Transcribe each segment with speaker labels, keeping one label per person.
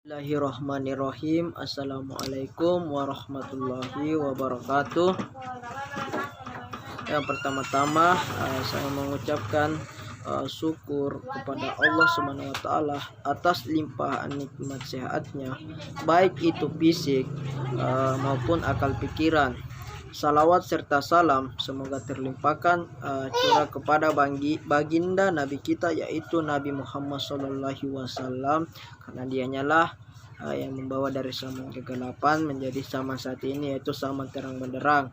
Speaker 1: Bismillahirrahmanirrahim. Assalamualaikum warahmatullahi wabarakatuh. Yang pertama-tama saya mengucapkan syukur kepada Allah Subhanahu wa taala atas limpahan nikmat sehatnya, baik itu fisik maupun akal pikiran. Salawat serta salam semoga terlimpahkan curah kepada baginda Nabi kita, yaitu Nabi Muhammad SAW, karena dianyalah yang membawa dari zaman kegelapan menjadi zaman saat ini, yaitu zaman terang benderang.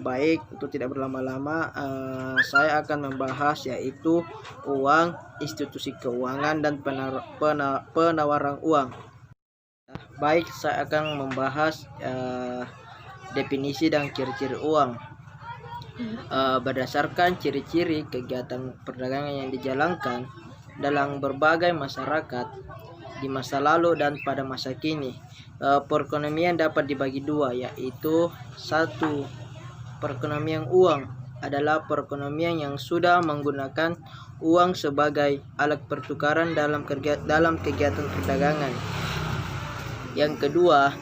Speaker 1: Baik, untuk tidak berlama-lama, saya akan membahas yaitu uang, institusi keuangan, dan penawaran uang. Baik, saya akan membahas definisi dan ciri-ciri uang. Berdasarkan ciri-ciri kegiatan perdagangan yang dijalankan dalam berbagai masyarakat di masa lalu dan pada masa kini, perekonomian dapat dibagi dua, yaitu satu, perekonomian uang adalah perekonomian yang sudah menggunakan uang sebagai alat pertukaran dalam kegiatan perdagangan. Yang kedua,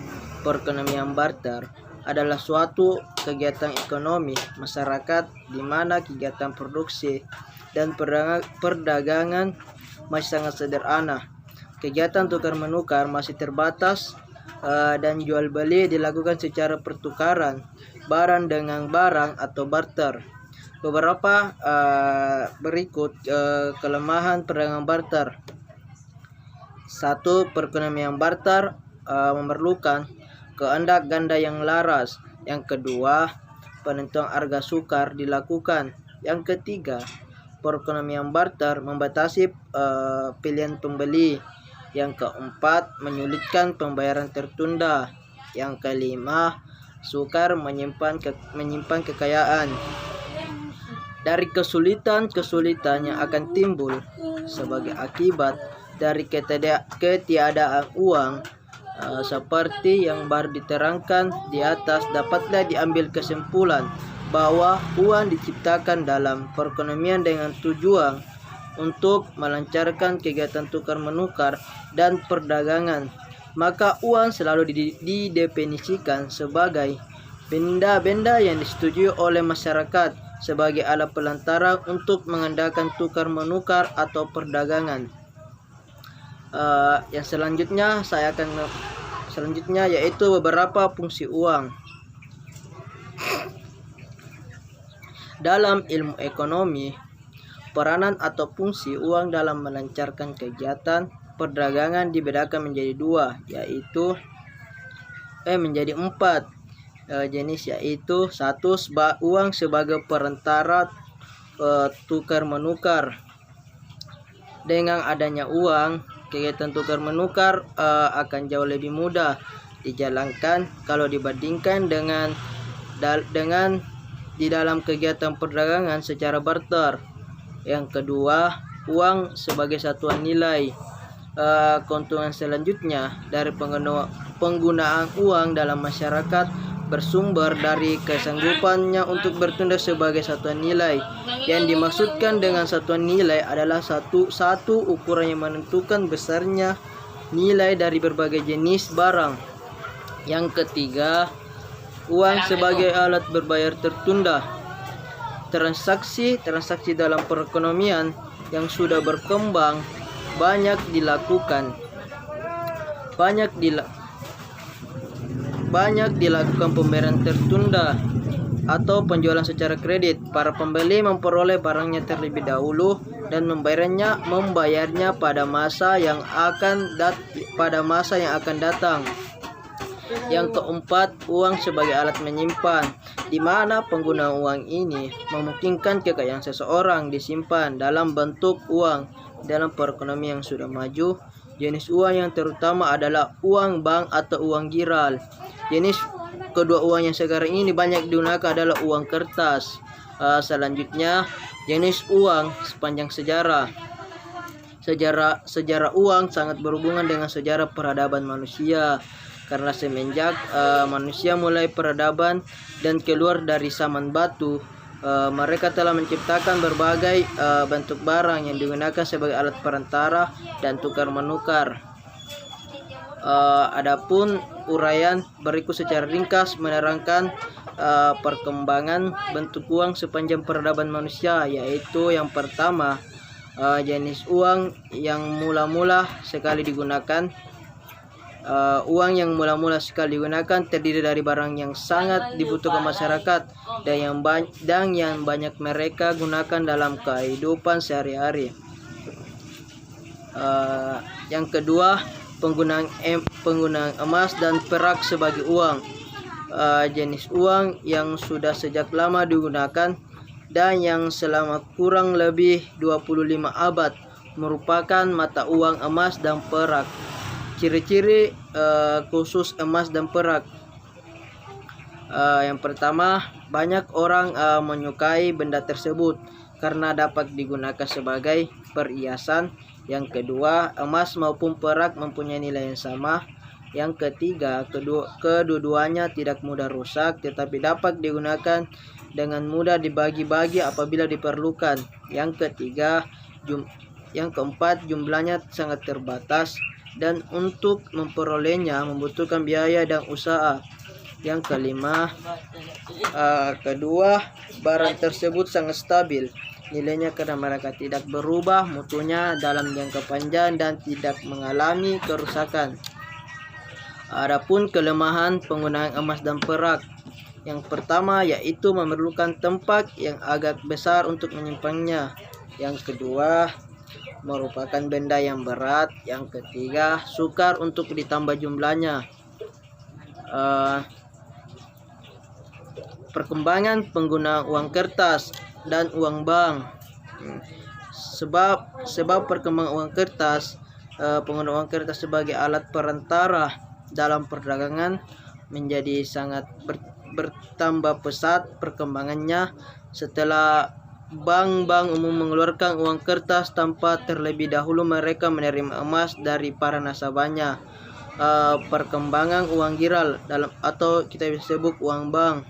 Speaker 1: perekonomian barter adalah suatu kegiatan ekonomi masyarakat di mana kegiatan produksi dan perdagangan masih sangat sederhana. Kegiatan tukar menukar masih terbatas dan jual beli dilakukan secara pertukaran barang dengan barang atau barter. Beberapa berikut kelemahan perdagangan barter. Satu, perekonomian barter memerlukan kehendak ganda yang laras. Yang kedua, penentuan harga sukar dilakukan. Yang ketiga, perekonomian barter membatasi pilihan pembeli. Yang keempat, menyulitkan pembayaran tertunda. Yang kelima, sukar menyimpan kekayaan. Dari kesulitan yang akan timbul sebagai akibat dari ketiadaan uang seperti yang baru diterangkan di atas, dapatlah diambil kesimpulan bahwa uang diciptakan dalam perekonomian dengan tujuan untuk melancarkan kegiatan tukar menukar dan perdagangan. Maka uang selalu didefinisikan sebagai benda-benda yang disetujui oleh masyarakat sebagai alat pelantara untuk mengadakan tukar menukar atau perdagangan. Yang selanjutnya yaitu beberapa fungsi uang. Dalam ilmu ekonomi, peranan atau fungsi uang dalam melancarkan kegiatan perdagangan dibedakan menjadi dua, yaitu menjadi empat jenis, yaitu satu, uang sebagai perantara tukar menukar. Dengan adanya uang, kegiatan tukar menukar akan jauh lebih mudah dijalankan kalau dibandingkan dengan di dalam kegiatan perdagangan secara barter. Yang kedua, uang sebagai satuan nilai. Keuntungan selanjutnya dari penggunaan uang dalam masyarakat bersumber dari kesanggupannya untuk bertindak sebagai satuan nilai. Yang dimaksudkan dengan satuan nilai adalah satu ukuran yang menentukan besarnya nilai dari berbagai jenis barang. Yang ketiga, uang sebagai alat berbayar tertunda. Transaksi dalam perekonomian yang sudah berkembang banyak dilakukan pembayaran tertunda atau penjualan secara kredit. Para pembeli memperoleh barangnya terlebih dahulu dan membayarnya pada masa yang akan datang. Yang keempat, uang sebagai alat menyimpan, di mana penggunaan uang ini memungkinkan kekayaan seseorang disimpan dalam bentuk uang. Dalam perekonomian yang sudah maju, jenis uang yang terutama adalah uang bank atau uang giral. Jenis kedua uang yang sekarang ini banyak digunakan adalah uang kertas. Selanjutnya, jenis uang sepanjang sejarah. Sejarah uang sangat berhubungan dengan sejarah peradaban manusia, karena semenjak manusia mulai peradaban dan keluar dari zaman batu, mereka telah menciptakan berbagai bentuk barang yang digunakan sebagai alat perantara dan tukar menukar. Adapun uraian berikut secara ringkas menerangkan perkembangan bentuk uang sepanjang peradaban manusia, yaitu yang pertama, jenis uang yang mula-mula sekali digunakan. Uang yang mula-mula sekali digunakan terdiri dari barang yang sangat dibutuhkan masyarakat dan yang banyak mereka gunakan dalam kehidupan sehari-hari. Yang kedua, penggunaan emas dan perak sebagai uang. Jenis uang yang sudah sejak lama digunakan dan yang selama kurang lebih 25 abad merupakan mata uang emas dan perak. Ciri-ciri khusus emas dan perak. Yang pertama, banyak orang menyukai benda tersebut karena dapat digunakan sebagai perhiasan. Yang kedua, emas maupun perak mempunyai nilai yang sama. Yang ketiga, kedua-duanya tidak mudah rusak tetapi dapat digunakan dengan mudah dibagi-bagi apabila diperlukan. Yang keempat, jumlahnya sangat terbatas dan untuk memperolehnya membutuhkan biaya dan usaha. Yang kelima, kedua barang tersebut sangat stabil nilainya karena mereka tidak berubah mutunya dalam jangka panjang dan tidak mengalami kerusakan. Adapun kelemahan penggunaan emas dan perak, yang pertama yaitu memerlukan tempat yang agak besar untuk menyimpannya. Yang kedua, merupakan benda yang berat. Yang ketiga, sukar untuk ditambah jumlahnya. Perkembangan penggunaan uang kertas dan uang bank. Sebab perkembangan uang kertas, penggunaan uang kertas sebagai alat perantara dalam perdagangan menjadi sangat bertambah pesat perkembangannya setelah bank-bank umum mengeluarkan uang kertas tanpa terlebih dahulu mereka menerima emas dari para nasabahnya. Perkembangan uang giral atau kita bisa sebut uang bank.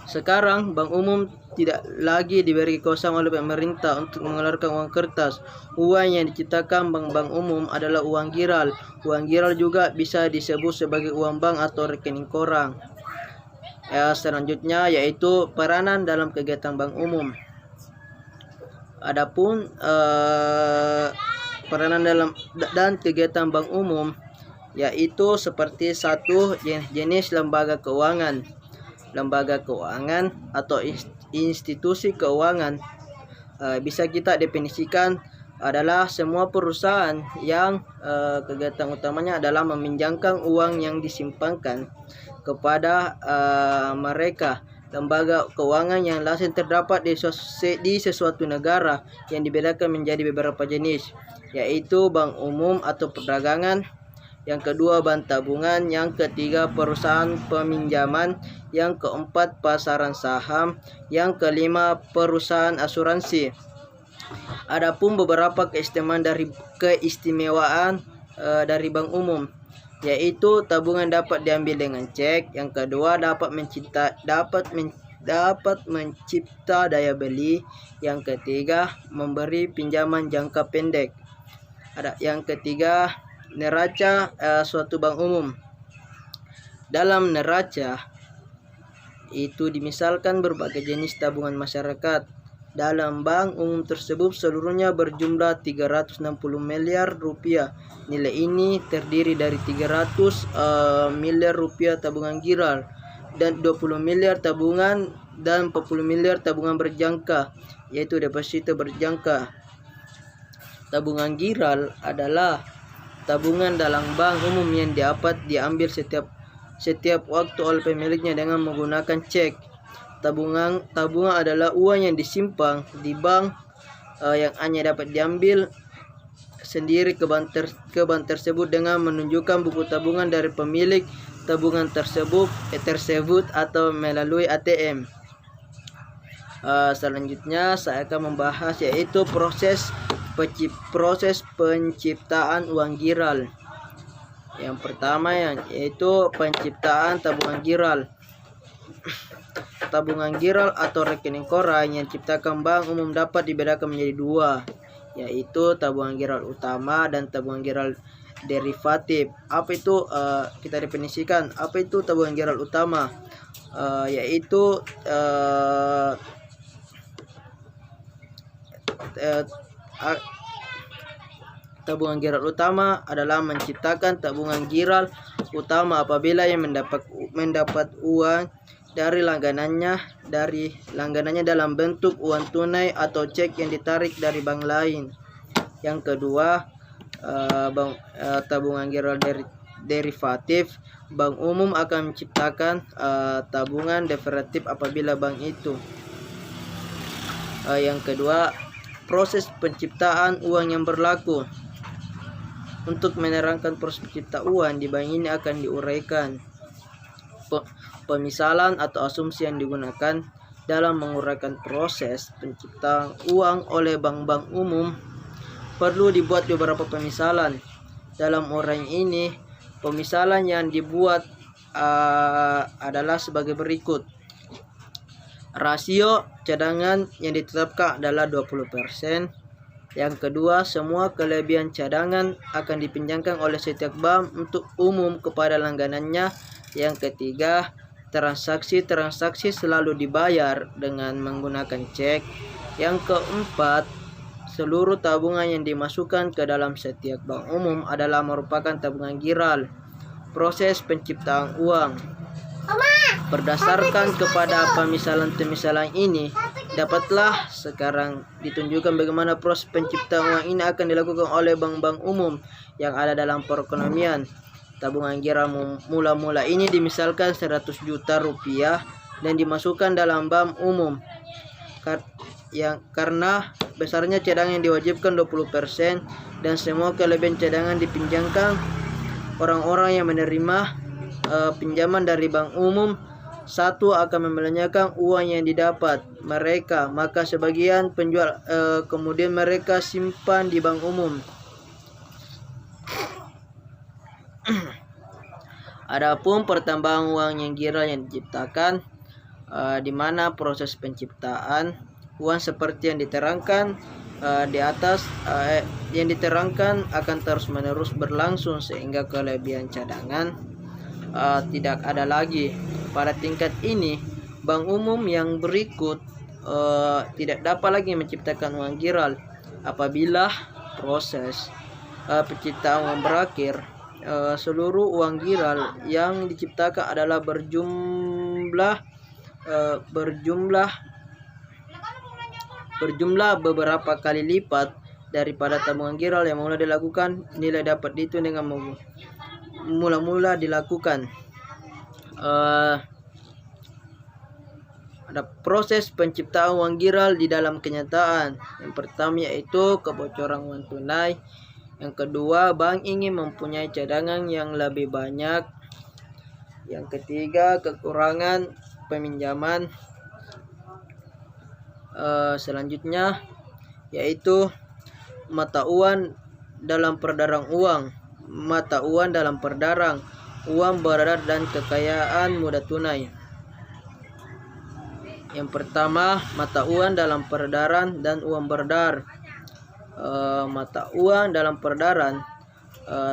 Speaker 1: Sekarang bank umum tidak lagi diberi kewenangan oleh pemerintah untuk mengeluarkan uang kertas. Uang yang diciptakan bank-bank umum adalah uang giral. Uang giral juga bisa disebut sebagai uang bank atau rekening koran. Selanjutnya yaitu peranan dalam kegiatan bank umum. Adapun peranan dalam dan kegiatan bank umum yaitu seperti satu, jenis lembaga keuangan. Lembaga keuangan atau institusi keuangan bisa kita definisikan adalah semua perusahaan yang kegiatan utamanya adalah meminjamkan uang yang disimpankan kepada mereka. Lembaga keuangan yang lazim terdapat di sesuatu negara yang dibedakan menjadi beberapa jenis, yaitu bank umum atau perdagangan. Yang kedua, bank tabungan. Yang ketiga, perusahaan peminjaman. Yang keempat, pasaran saham. Yang kelima, perusahaan asuransi. Adapun beberapa keistimewaan dari bank umum, yaitu tabungan dapat diambil dengan cek. Yang kedua, dapat mencipta daya beli. Yang ketiga, memberi pinjaman jangka pendek. Yang ketiga, neraca suatu bank umum. Dalam neraca itu dimisalkan berbagai jenis tabungan masyarakat. Dalam bank umum tersebut seluruhnya berjumlah 360 miliar rupiah. Nilai ini terdiri dari 300 miliar rupiah tabungan giral dan 20 miliar tabungan dan 40 miliar tabungan berjangka, yaitu deposito berjangka. Tabungan giral adalah tabungan dalam bank umum yang dapat diambil setiap waktu oleh pemiliknya dengan menggunakan cek. Tabungan adalah uang yang disimpan di bank yang hanya dapat diambil sendiri ke bank tersebut dengan menunjukkan buku tabungan dari pemilik tabungan tersebut atau melalui ATM. Selanjutnya saya akan membahas yaitu proses penciptaan uang giral. Yang pertama yaitu penciptaan tabungan giral. Tabungan giral atau rekening koran yang diciptakan bank umum dapat dibedakan menjadi dua, yaitu tabungan giral utama dan tabungan giral derivatif. Apa itu? Kita definisikan apa itu tabungan giral utama, yaitu tabungan giral utama adalah menciptakan tabungan giral utama apabila yang mendapat uang dari langganannya dalam bentuk uang tunai atau cek yang ditarik dari bank lain. Yang kedua, tabungan giral derivatif. Bank umum akan menciptakan tabungan derivatif apabila bank itu. Yang kedua, proses penciptaan uang yang berlaku. Untuk menerangkan proses penciptaan uang di bank ini akan diuraikan. Pemisalan atau asumsi yang digunakan dalam menguraikan proses penciptaan uang oleh bank-bank umum perlu dibuat beberapa pemisalan. Dalam uraian ini, pemisalan yang dibuat adalah sebagai berikut. Rasio cadangan yang ditetapkan adalah 20%. Yang kedua, semua kelebihan cadangan akan dipinjamkan oleh setiap bank untuk umum kepada langganannya. Yang ketiga, transaksi selalu dibayar dengan menggunakan cek. Yang keempat, seluruh tabungan yang dimasukkan ke dalam setiap bank umum adalah merupakan tabungan giral. Proses penciptaan uang. Berdasarkan kepada pemisalan ini, dapatlah sekarang ditunjukkan bagaimana proses penciptaan uang ini akan dilakukan oleh bank-bank umum yang ada dalam perekonomian. Tabungan giral mula-mula ini dimisalkan 100 juta rupiah dan dimasukkan dalam bank umum. Karena besarnya cadangan yang diwajibkan 20% dan semua kelebihan cadangan dipinjamkan, orang-orang yang menerima pinjaman dari bank umum satu akan membelanjakan uang yang didapat mereka, maka sebagian penjual kemudian mereka simpan di bank umum. Adapun pertambahan uang yang giral yang diciptakan, di mana proses penciptaan uang seperti yang diterangkan di atas, yang diterangkan akan terus-menerus berlangsung sehingga kelebihan cadangan tidak ada lagi. Pada tingkat ini, bank umum yang berikut tidak dapat lagi menciptakan uang giral apabila proses penciptaan uang berakhir. Seluruh uang giral yang diciptakan adalah berjumlah beberapa kali lipat daripada tabungan giral yang mula dilakukan. Nilai dapat dihitung dengan mula dilakukan. Ada proses penciptaan uang giral di dalam kenyataan. Yang pertama yaitu kebocoran uang tunai. Yang kedua, bank ingin mempunyai cadangan yang lebih banyak. Yang ketiga, kekurangan peminjaman. Selanjutnya yaitu mata uang dalam peredaran uang. Mata uang dalam peredaran, uang beredar dan kekayaan mudah tunai. Yang pertama, mata uang dalam peredaran dan uang beredar. Mata uang dalam peredaran,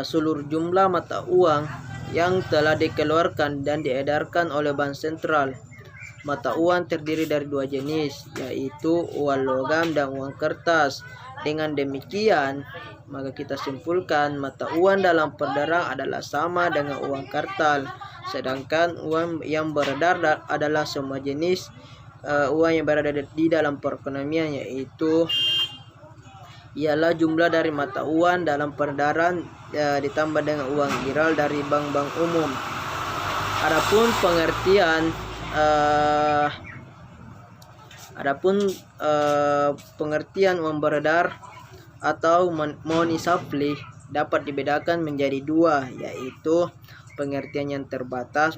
Speaker 1: seluruh jumlah mata uang yang telah dikeluarkan dan diedarkan oleh bank sentral. Mata uang terdiri dari dua jenis, yaitu uang logam dan uang kertas. Dengan demikian, maka kita simpulkan mata uang dalam peredaran adalah sama dengan uang kartal, sedangkan uang yang beredar adalah semua jenis uang yang berada di dalam perekonomian, yaitu ialah jumlah dari mata uang dalam peredaran ditambah dengan uang giral dari bank-bank umum. Pengertian uang beredar atau money supply dapat dibedakan menjadi dua, yaitu pengertian yang terbatas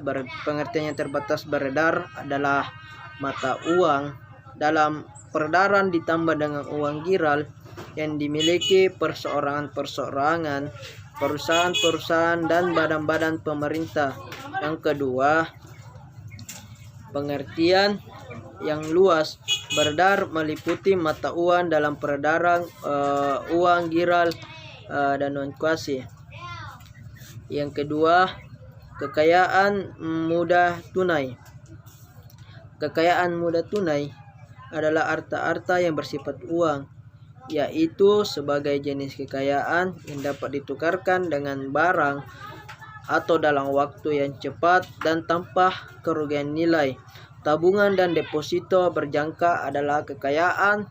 Speaker 1: beredar adalah mata uang dalam peredaran ditambah dengan uang giral yang dimiliki perseorangan, perusahaan-perusahaan dan badan-badan pemerintah. Yang kedua, pengertian yang luas beredar meliputi mata uang dalam peredaran, uang giral dan non kuasi. Yang kedua, kekayaan mudah tunai. Kekayaan mudah tunai adalah harta-harta yang bersifat uang, yaitu sebagai jenis kekayaan yang dapat ditukarkan dengan barang atau dalam waktu yang cepat dan tanpa kerugian nilai. Tabungan dan deposito berjangka adalah kekayaan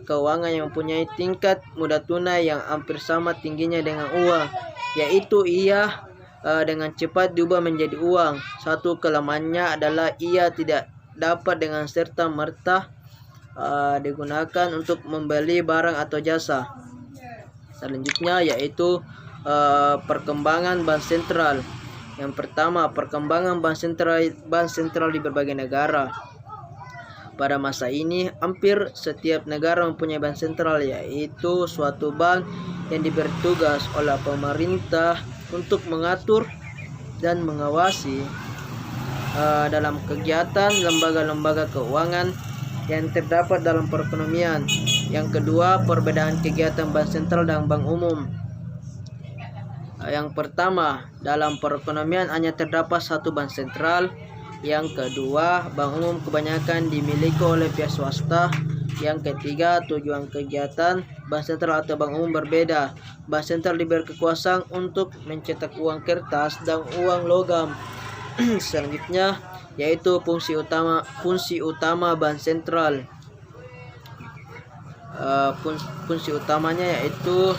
Speaker 1: keuangan yang mempunyai tingkat mudah tunai yang hampir sama tingginya dengan uang, yaitu ia dengan cepat diubah menjadi uang. Satu kelemahannya adalah ia tidak dapat dengan serta-merta digunakan untuk membeli barang atau jasa. Selanjutnya yaitu perkembangan bank sentral. Yang pertama, perkembangan bank sentral di berbagai negara. Pada masa ini, hampir setiap negara mempunyai bank sentral, yaitu suatu bank yang diberi tugas oleh pemerintah untuk mengatur dan mengawasi dalam kegiatan lembaga-lembaga keuangan yang terdapat dalam perekonomian. Yang kedua, perbedaan kegiatan bank sentral dan bank umum. Yang pertama, dalam perekonomian hanya terdapat satu bank sentral. Yang kedua, bank umum kebanyakan dimiliki oleh pihak swasta. Yang ketiga, tujuan kegiatan bank sentral atau bank umum berbeda. Bank sentral diberi kekuasaan untuk mencetak uang kertas dan uang logam. Selanjutnya yaitu fungsi utama bank sentral. Fungsi utamanya yaitu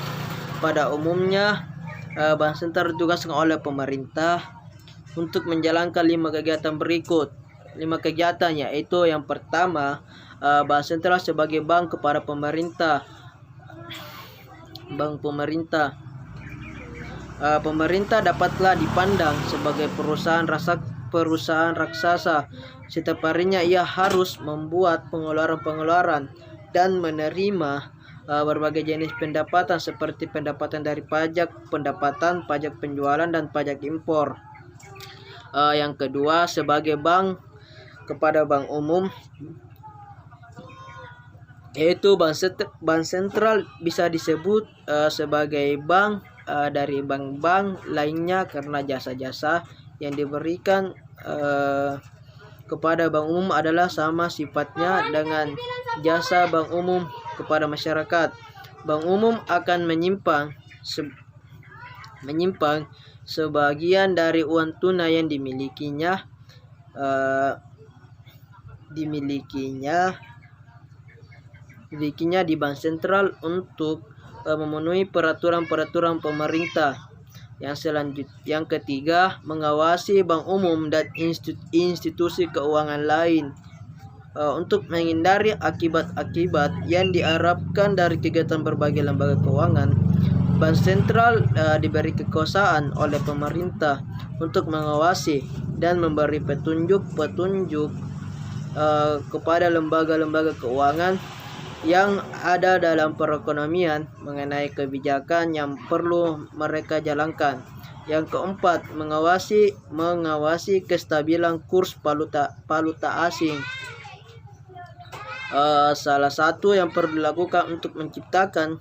Speaker 1: pada umumnya bank sentral ditugaskan oleh pemerintah untuk menjalankan 5 kegiatan berikut. 5 kegiatan yaitu yang pertama, bank sentral sebagai bank kepada pemerintah. Bank pemerintah. Pemerintah dapatlah dipandang sebagai perusahaan raksasa. Setiap harinya ia harus membuat pengeluaran dan menerima berbagai jenis pendapatan seperti pendapatan dari pajak, pendapatan pajak penjualan dan pajak impor. Yang kedua, sebagai bank kepada bank umum, yaitu bank sentral bisa disebut sebagai bank dari bank-bank lainnya karena jasa-jasa yang diberikan kepada bank umum adalah sama sifatnya dengan jasa bank umum kepada masyarakat. Bank umum akan menyimpan sebagian dari uang tunai yang dimilikinya di bank sentral untuk memenuhi peraturan-peraturan pemerintah. Yang ketiga, mengawasi bank umum dan institusi keuangan lain untuk menghindari akibat-akibat yang diharapkan dari kegiatan berbagai lembaga keuangan. Bank sentral diberi kekuasaan oleh pemerintah untuk mengawasi dan memberi petunjuk kepada lembaga-lembaga keuangan yang ada dalam perekonomian mengenai kebijakan yang perlu mereka jalankan. Yang keempat, mengawasi kestabilan kurs valuta asing. Salah satu yang perlu dilakukan untuk menciptakan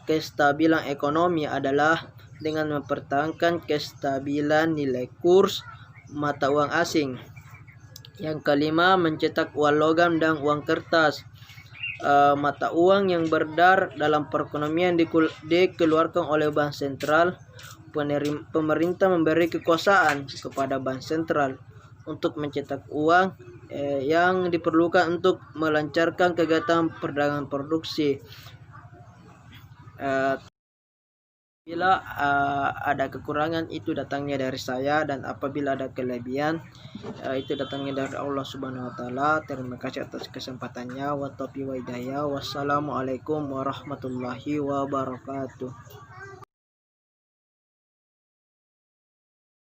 Speaker 1: kestabilan ekonomi adalah dengan mempertahankan kestabilan nilai kurs mata uang asing. Yang kelima, mencetak uang logam dan uang kertas. Mata uang yang beredar dalam perekonomian dikeluarkan oleh bank sentral. Pemerintah memberi kekuasaan kepada bank sentral untuk mencetak uang yang diperlukan untuk melancarkan kegiatan perdagangan produksi. Bila ada kekurangan itu datangnya dari saya, dan apabila ada kelebihan itu datangnya dari Allah Subhanahu wa taala. Terima kasih atas kesempatannya. Wa taufiq wa hidayah. Wassalamualaikum warahmatullahi wabarakatuh.